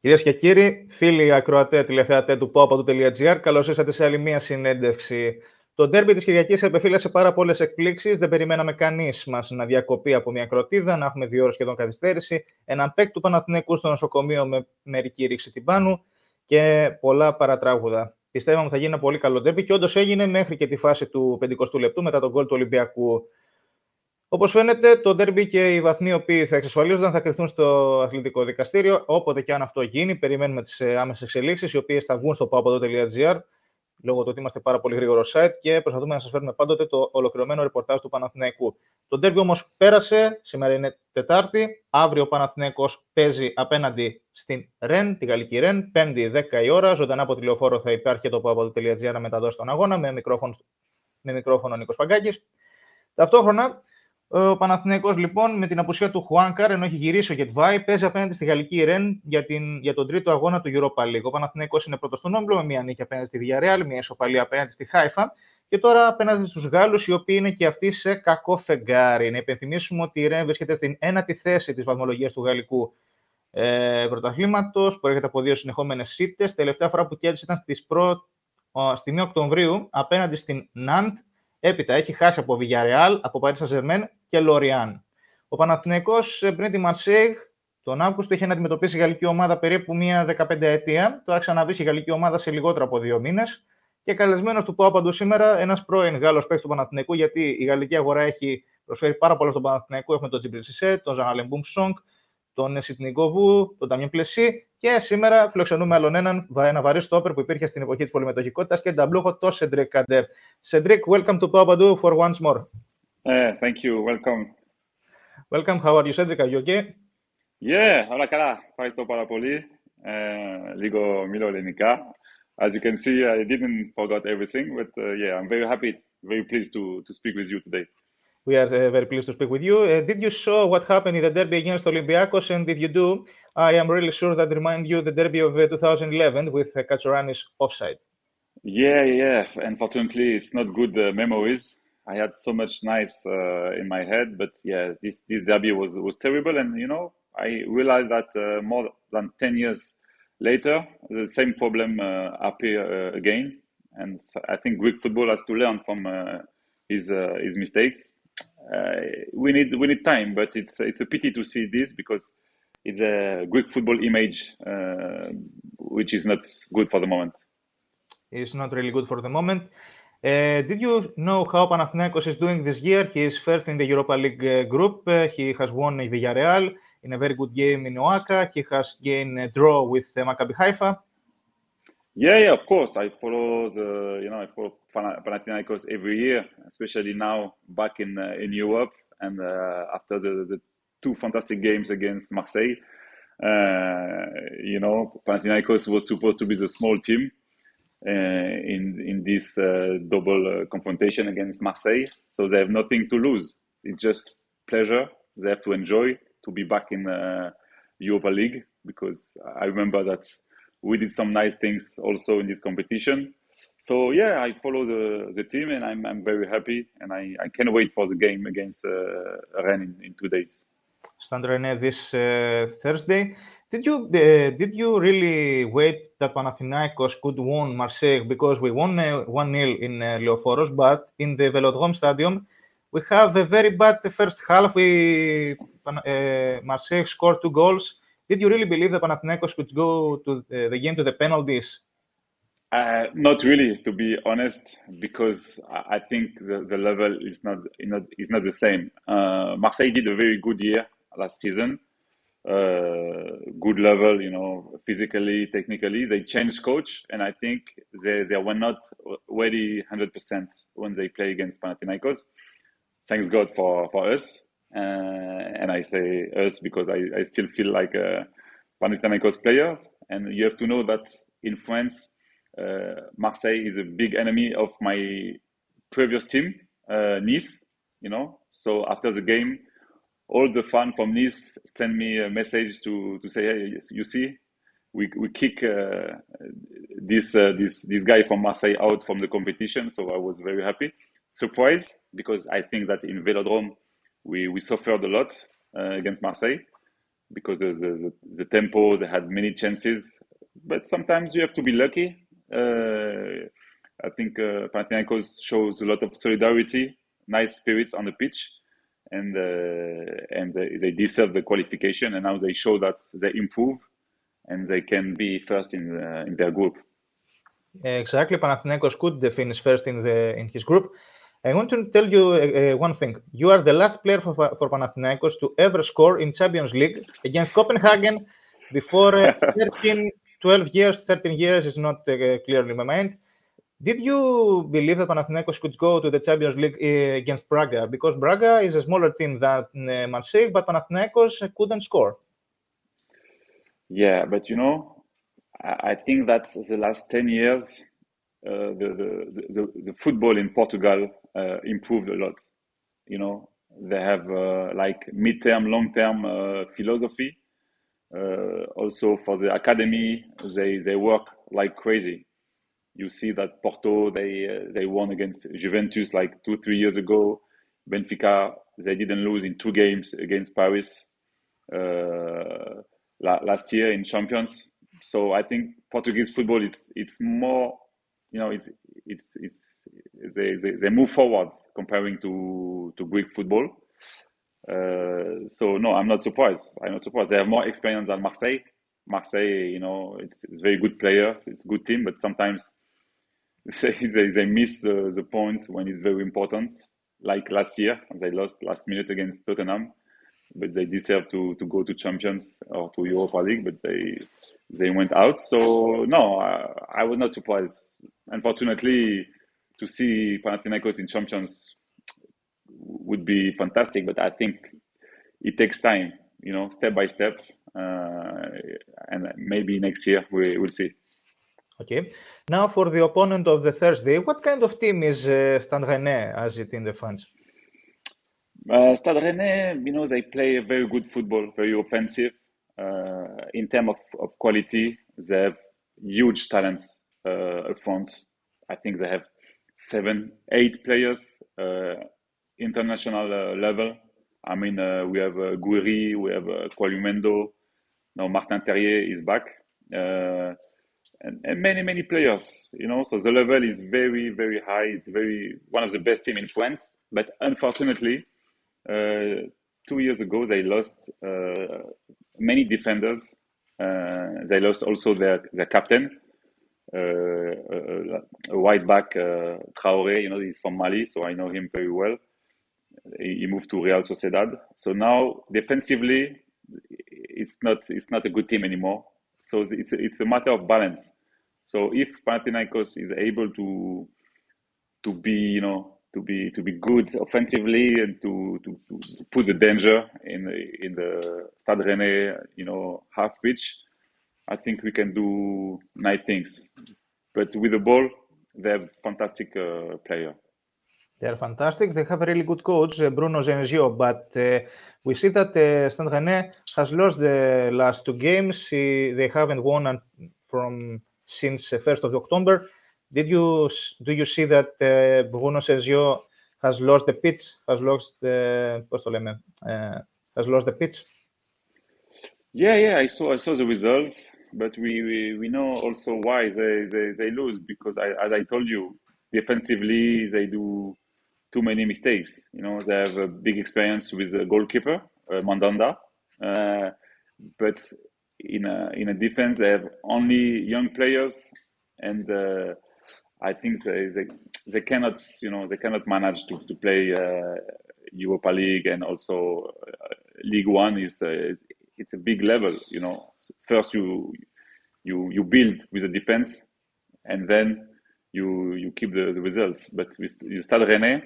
Κυρίες και κύριοι, φίλοι ακροατέ τηλεθεατέ του popadu.gr, καλώς ήρθατε σε άλλη μία συνέντευξη. Το ντέρμπι της Κυριακής επεφύλασε πάρα πολλές εκπλήξεις. Δεν περιμέναμε κανείς μας να διακοπεί από μια κροτίδα, να έχουμε 2 ώρες σχεδόν καθυστέρηση. Έναν παίκ του Παναθηναϊκού στο νοσοκομείο με μερική ρήξη τυμπάνου και πολλά παρατράγουδα. Πιστεύαμε ότι θα γίνει ένα πολύ καλό ντέρμπι και όντως έγινε μέχρι και τη φάση του 50ου λεπτού μετά τον γκολ του Ολυμπιακού. Όπως φαίνεται, το ντέρμπι και οι βαθμοί οι οποίοι θα εξασφαλίζονταν θα κρυφθούν στο αθλητικό δικαστήριο. Όποτε και αν αυτό γίνει, περιμένουμε τις άμεσες εξελίξεις, οι οποίες θα βγουν στο popado.gr, λόγω του ότι είμαστε πάρα πολύ γρήγορο site και προσπαθούμε να σας φέρουμε πάντοτε το ολοκληρωμένο ρεπορτάζ του Παναθηναϊκού. Το ντέρμπι όμως πέρασε, σήμερα είναι Τετάρτη. Αύριο ο Παναθηναϊκός παίζει απέναντι στην Ρεν, τη γαλλική Ρεν, 5η 10 η ώρα. Ζωντανά από τηλεοφόρο θα υπάρχει και το popado.gr να μεταδώσει τον αγώνα με μικρόφωνο Νίκος Παγκάκης. Ταυτόχρονα, ο Παναθηναϊκός λοιπόν με την απουσία του Χουάνκαρ, ενώ έχει γυρίσει ο Γετβάη, παίζει απέναντι στη γαλλική Ρεν για τον τρίτο αγώνα του Europa League. Ο Παναθηναϊκός είναι πρώτος στον όμιλο με μια νίκη απέναντι στη Villarreal, μια ισοπαλία απέναντι στη Χάιφα και τώρα απέναντι στους Γάλλους, οι οποίοι είναι και αυτοί σε κακό φεγγάρι. Να υπενθυμίσουμε ότι η Ρεν βρίσκεται στην 1η θέση της βαθμολογίας του γαλλικού πρωταθλήματος, προέρχεται από 2 συνεχόμενες ήττες. Τελευταία φορά που κέρδισε ήταν στη 1 Οκτωβρίου απέναντι στην Ναντ. Έπειτα έχει χάσει από Villarreal, από Paris Saint-Germain και Λοριάν. Ο Παναθηναϊκός πριν τη Μαρσέιγ τον Αύγουστο είχε να αντιμετωπίσει η γαλλική ομάδα περίπου μία 15 ετία. Τώρα ξαναβρίσκει η γαλλική ομάδα σε λιγότερο από 2 μήνες. Και καλεσμένος του Πάπαντου σήμερα, ένας πρώην Γάλλος παίκτης του Παναθηναϊκού, γιατί η γαλλική αγορά έχει προσφέρει πάρα πολλά στον Παναθηναϊκό. Έχουμε τον Τζιμπρίλ Σισέ, τον Ζαναλεμπούμ Σόγκ, τον Σιτνικόβου, τον Ταμιέν Πλεσί και σήμερα φιλοξενούμε άλλον ένα βαρύ στόπερ που υπήρχε στην εποχή της πολυμετοχικότητας και νταμπλούχο, το Cedric Kandé. Cedric, welcome to Papadou for once more. Thank you, welcome. Welcome, how are you, Cedric? Are you okay? Yeah, όλα καλά. Ευχαριστώ πάρα πολύ. Λίγο μιλώ ελληνικά. As you can see, I didn't forget everything, but yeah, I'm very happy, very pleased to speak with you today. We are very pleased to speak with you. Did you saw what happened in the derby against Olympiacos? And if you do, I am really sure that remind you the derby of 2011 with Katsouranis offside. Yeah. Unfortunately, it's not good memories. I had so much nice in my head, but yeah, this derby was terrible. And you know, I realized that more than 10 years later, the same problem appear again. And I think Greek football has to learn from his mistakes. We need time, but it's a pity to see this because it's a Greek football image which is not good for the moment. It's not really good for the moment. Did you know how Panathinaikos is doing this year? He is first in the Europa League group. He has won Villarreal in a very good game in Oaxaca. He has gained a draw with Maccabi Haifa. Yeah, of course. I follow Panathinaikos every year, especially now back in Europe and after the 2 fantastic games against Marseille. Panathinaikos was supposed to be the small team in this double confrontation against Marseille, so they have nothing to lose. It's just pleasure. They have to enjoy to be back in Europa League, because I remember that we did some nice things also in this competition. So yeah, I follow the team and I'm very happy, and I can't wait for the game against Rennes in 2 days. Stand Rennes this Thursday. Did you really wait that Panathinaikos could win Marseille, because we won 1-0 in Leoforos, but in the Velodrome Stadium we have a very bad first half. Marseille scored 2 goals. Did you really believe that Panathinaikos could go to the game to the penalties? Not really, to be honest, because I think the level is not the same. Marseille did a very good year last season. Good level, physically, technically. They changed coach, and I think they were not ready 100% when they play against Panathinaikos. Thanks God for us. And I say us because I still feel like Panathinaikos players. And you have to know that in France, Marseille is a big enemy of my previous team, Nice. So after the game, all the fans from Nice send me a message to say, hey, you see, we kick this guy from Marseille out from the competition. So I was very happy. Surprised, because I think that in Velodrome we suffered a lot against Marseille. because of the tempo. They had many chances, but sometimes you have to be lucky. I think Panathinaikos shows a lot of solidarity, nice spirits on the pitch, and they deserve the qualification. And now they show that they improve and they can be first in their group. Exactly, Panathinaikos could finish first in his group. I want to tell you one thing. You are the last player for Panathinaikos to ever score in Champions League against Copenhagen before 12 years. 13 years is not clearly in my mind. Did you believe that Panathinaikos could go to the Champions League against Braga? Because Braga is a smaller team than Marseille, but Panathinaikos couldn't score. Yeah, but you know, I think that the last 10 years, the football in Portugal improved a lot. You know, they have like mid-term, long-term philosophy. Also for the academy, they work like crazy. You see that Porto, they won against Juventus like 2-3 years ago. Benfica, they didn't lose in 2 games against Paris last year in Champions. So I think Portuguese football, it's more, you know, they move forward comparing to Greek football. So no, I'm not surprised. They have more experience than Marseille. Marseille, you know, it's very good players. It's a good team, but sometimes they miss the point when it's very important. Like last year, they lost last minute against Tottenham, but they deserve to go to Champions or to Europa League, but they went out. So no, I was not surprised. Unfortunately, to see Panathinaikos in Champions would be fantastic, but I think it takes time, you know, step by step, and maybe next year we will see. Okay. Now for the opponent of the Thursday, what kind of team is Stade Rennais as it in the fans? Stade Rennais, you know, they play a very good football, very offensive. In terms of quality, they have huge talents up front. I think they have 7-8 players international level. I mean, we have Gouiri, we have Koulioumendo. Now Martin Terrier is back. And many players, you know, so the level is very, very high. It's one of the best teams in France. But unfortunately, 2 years ago, they lost many defenders. They lost also their captain, a white back, Traoré. You know, he's from Mali, so I know him very well. He moved to Real Sociedad. So now, defensively, it's not a good team anymore. So it's a matter of balance. So if Panathinaikos is able to be, you know, to be good offensively and to put the danger in the Stade Rennais, you know, half pitch, I think we can do nice things. But with the ball, they have fantastic player. They are fantastic. They have a really good coach, Bruno Genesio, but we see that Stade Rennais has lost the last 2 games. They haven't won since 1st of October. Do you see that Bruno Genesio has lost the pitch? Has lost the pitch? Yeah. I saw the results, but we know also why they lose, because as I told you, defensively they do too many mistakes. You know, they have a big experience with the goalkeeper, Mandanda, but in a defense they have only young players, and I think they cannot, you know, they cannot manage to play Europa League, and also League One is it's a big level. You know, first you build with the defense, and then you keep the results. But with Stade Rennais,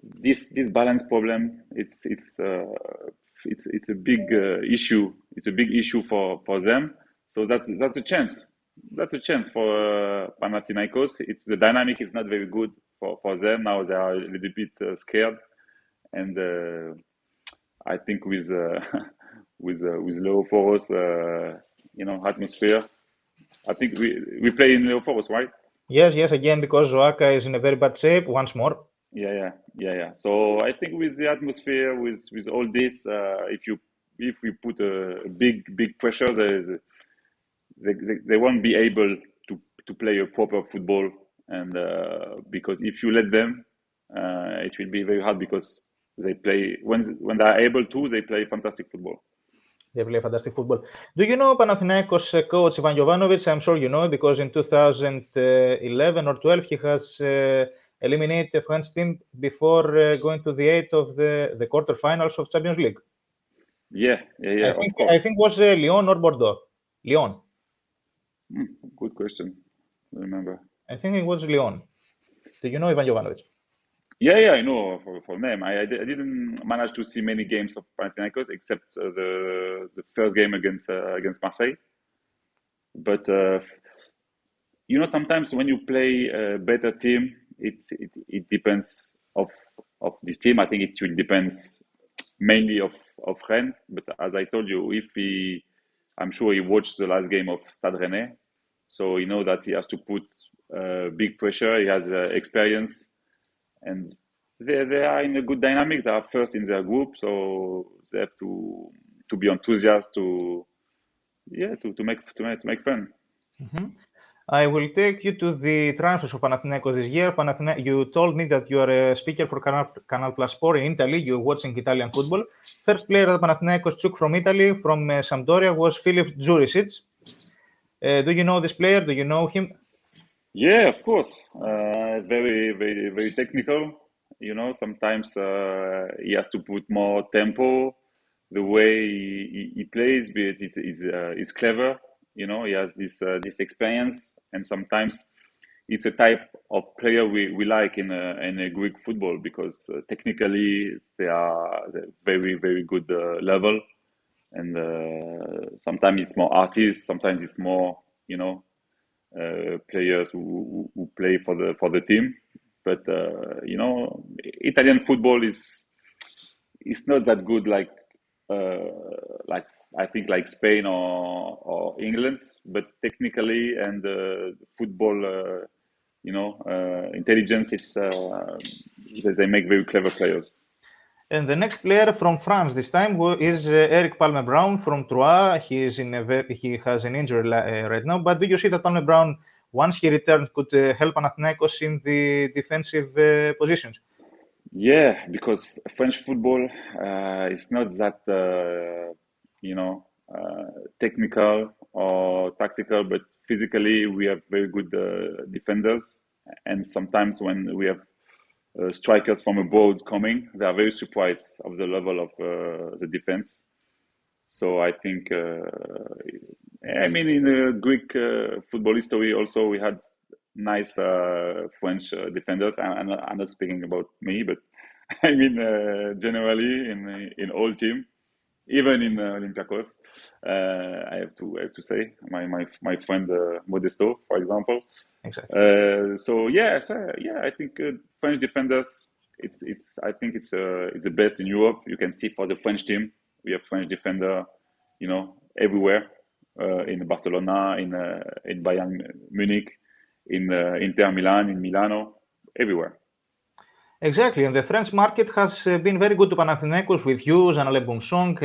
this balance problem, it's a big issue. It's a big issue for them. So that's a chance. That's a chance for Panathinaikos. The dynamic is not very good for them now. They are a little bit scared, and I think with Leoforos, you know, atmosphere, I think we play in Leoforos, right? Yes, again, because Zoaka is in a very bad shape once more. Yeah. So I think with the atmosphere, with all this, if you if we put a big pressure, they won't be able to play a proper football. And because if you let them, it will be very hard because they play when they are able to, they play fantastic football. They play fantastic football. Do you know Panathinaikos coach Ivan Jovanovic? I'm sure you know because in 2011 or 12 he has eliminated the French team before going to the 8 of the quarterfinals of Champions League. Yeah. I think it was Lyon or Bordeaux. Lyon. Good question. I remember. I think it was Lyon. Do you know Ivan Jovanovic? Yeah, I know for name. I didn't manage to see many games of Panathinaikos except the first game against Marseille. But sometimes when you play a better team, it depends of this team. I think it will depends mainly of Rennes. But as I told you, I'm sure he watched the last game of Stade Rennais, so he knows that he has to put big pressure. He has experience. And they are in a good dynamic. They are first in their group, so they have to be enthusiastic to make fun. Mm-hmm. I will take you to the transfers of Panathinaikos this year. You told me that you are a speaker for Canal Plus Sport in Italy. You're watching Italian football. First player that Panathinaikos took from Italy, from Sampdoria, was Filip Djuricic. Do you know this player? Do you know him? Yeah, of course. Very, very, very technical. Sometimes he has to put more tempo. The way he plays, but it's clever. He has this experience, and sometimes it's a type of player we like in a Greek football because technically they are very, very good level, and sometimes it's more artists, sometimes it's more players who play for the team. But Italian football is not that good like I think like Spain or England, but technically and football intelligence, it's they make very clever players. And the next player from France this time is Eric Palmer-Brown from Troyes. He has an injury right now. But do you see that Palmer-Brown, once he returned, could help Panathinaikos in the defensive positions? Yeah, because French football is not that technical or tactical, but physically we have very good defenders. And sometimes when we have strikers from abroad coming, they are very surprised of the level of the defense. So I think, in the Greek football history also we had nice French defenders. I'm not speaking about me, but generally in all team, even in Olympiacos, I have to say my friend Modesto, for example. Exactly. I think French defenders. I think it's the best in Europe. You can see for the French team, we have French defender, everywhere. In Barcelona, in Bayern Munich, in Inter Milan, in Milano, everywhere. Exactly, and the French market has been very good to Panathinaikos with Hughes, Jean-Alain Boumsong,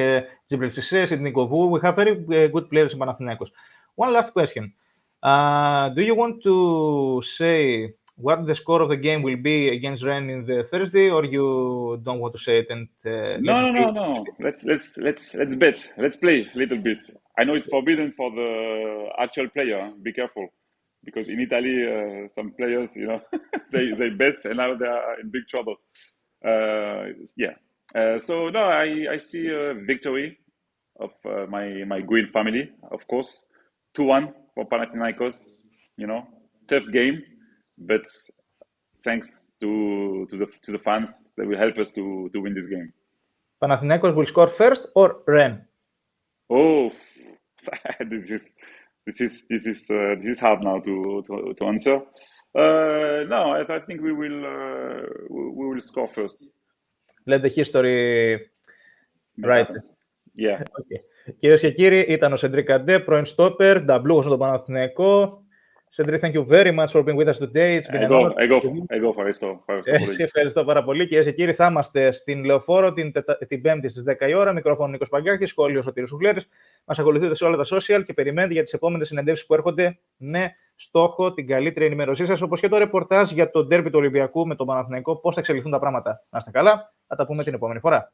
Djibril Cissé, Sidney Govou. We have very good players in Panathinaikos. One last question. Do you want to say what the score of the game will be against Rennes in the Thursday, or you don't want to say it? And no. Let's bet. Let's play a little bit. I know it's forbidden for the actual player. Be careful, because in Italy, some players, they bet and now they are in big trouble. I see a victory of my green family, of course. 2-1 for Panathinaikos. Tough game, but thanks to the fans that will help us to win this game. Panathinaikos will score first or Rennes? Oh, this is hard now to answer. No, I think we will score first. Let the history write. Yeah. Okay. Κυρίες και κύριοι, ήταν ο Σεντρίκ Καντέ, πρώην στόπερ, νταμπλούχος στον Παναθηναϊκό. Cedric, thank you very much for being with us today. Εγώ ευχαριστώ. Ευχαριστώ πάρα πολύ. Κυρίες και κύριοι, θα είμαστε στην Λεωφόρο την Πέμπτη στις 10 η ώρα. Μικρόφωνο Νίκος Παγκάκης, σχόλιο Σωτήρης Σουφλέρης. Μας ακολουθείτε σε όλα τα social και περιμένετε για τις επόμενες συνεντεύξεις που έρχονται με στόχο την καλύτερη ενημέρωσή σας, όπως και το ρεπορτάζ για το ντέρμπι του Ολυμπιακού με τον Παναθηναϊκό, πώς θα εξελιχθούν τα πράγματα. Να είστε καλά, θα τα πούμε την επόμενη φορά.